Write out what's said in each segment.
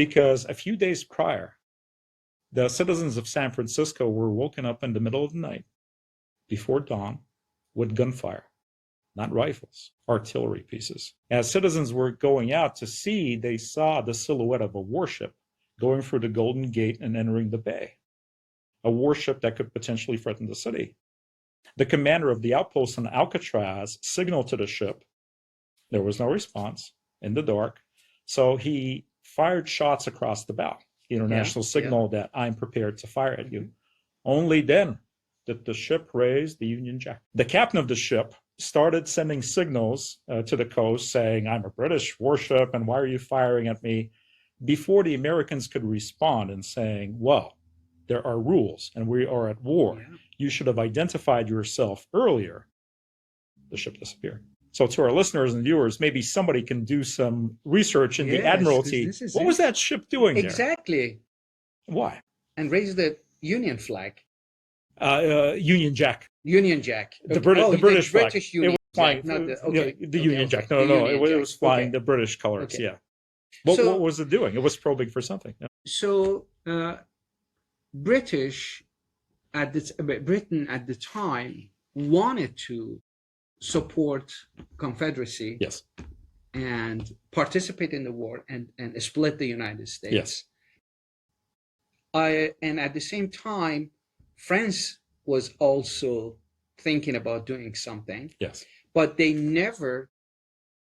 because a few days prior, the citizens of San Francisco were woken up in the middle of the night before dawn with gunfire, not rifles, artillery pieces. As citizens were going out to sea, they saw the silhouette of a warship going through the Golden Gate and entering the bay, a warship that could potentially threaten the city. The commander of the outpost on Alcatraz signaled to the ship. There was no response in the dark, so he fired shots across the bow, the international signal that I'm prepared to fire at you. Only then did the ship raise the Union Jack. The captain of the ship started sending signals to the coast saying, I'm a British warship, and why are you firing at me? Before the Americans could respond and saying, well, there are rules and we are at war. Yeah. You should have identified yourself earlier. The ship disappeared. So to our listeners and viewers, maybe somebody can do some research in the Admiralty. What was that ship doing there? Exactly. Why? And raise the Union flag. Union Jack. Union Jack. The British flag. British Union it was flying Jack, not the Union Jack. No, it was flying the British colors. Yeah. What was it doing? It was probing for something. Yeah. So Britain at the time wanted to support Confederacy. Yes. And participate in the war and split the United States. Yes. And at the same time, France was also thinking about doing something. Yes. But they never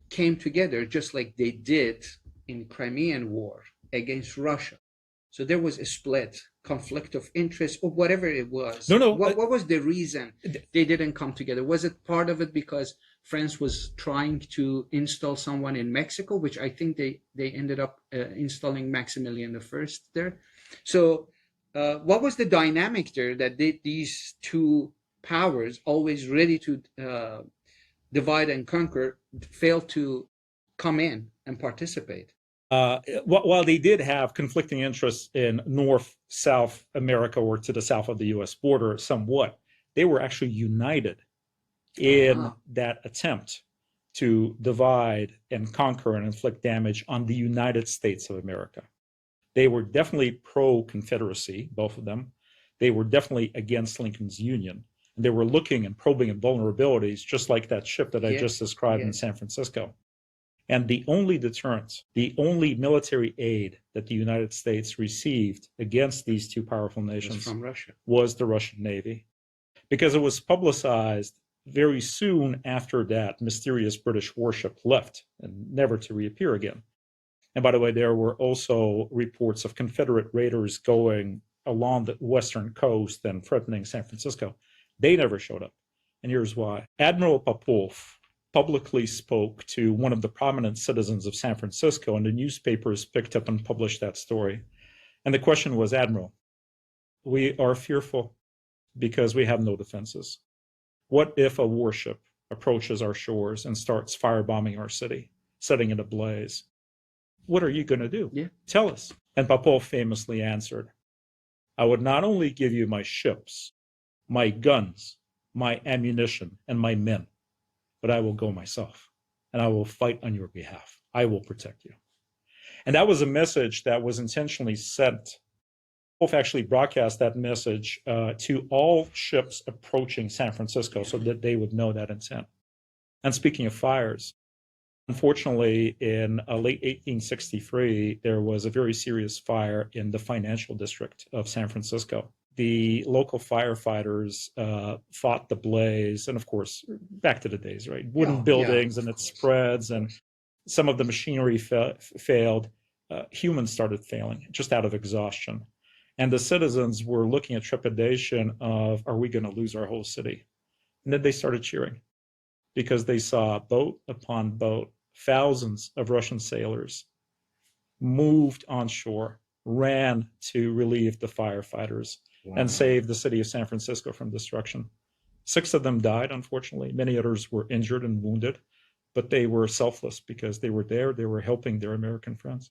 came together, just like they did in Crimean War against Russia. So there was a split, conflict of interest, or whatever it was. No. What was the reason they didn't come together? Was it part of it because France was trying to install someone in Mexico, which I think they ended up installing Maximilian I there. So what was the dynamic there that these two powers, always ready to divide and conquer, failed to come in and participate? While they did have conflicting interests in North-South America or to the south of the U.S. border somewhat, they were actually united in that attempt to divide and conquer and inflict damage on the United States of America. They were definitely pro-Confederacy, both of them. They were definitely against Lincoln's Union. And they were looking and probing at vulnerabilities, just like that ship that I just described in San Francisco. And the only deterrent, the only military aid that the United States received against these two powerful nations from Russia was the Russian Navy, because it was publicized very soon after that mysterious British warship left and never to reappear again. And by the way, there were also reports of Confederate raiders going along the western coast and threatening San Francisco. They never showed up. And here's why. Admiral Popov publicly spoke to one of the prominent citizens of San Francisco, and the newspapers picked up and published that story. And the question was, Admiral, we are fearful because we have no defenses. What if a warship approaches our shores and starts firebombing our city, setting it ablaze? What are you going to do? Yeah. Tell us. And Popov famously answered, I would not only give you my ships, my guns, my ammunition, and my men, but I will go myself, and I will fight on your behalf. I will protect you. And that was a message that was intentionally sent. Wolf actually broadcast that message to all ships approaching San Francisco so that they would know that intent. And speaking of fires, unfortunately, in late 1863, there was a very serious fire in the financial district of San Francisco. The local firefighters fought the blaze, and of course, back to the days, right? Wooden buildings, and it spreads, and some of the machinery failed. Humans started failing just out of exhaustion. And the citizens were looking at trepidation of, are we going to lose our whole city? And then they started cheering because they saw boat upon boat, thousands of Russian sailors moved on shore, ran to relieve the firefighters. Wow. And saved the city of San Francisco from destruction. 6 of them died, unfortunately. Many others were injured and wounded, but they were selfless because they were there. They were helping their American friends.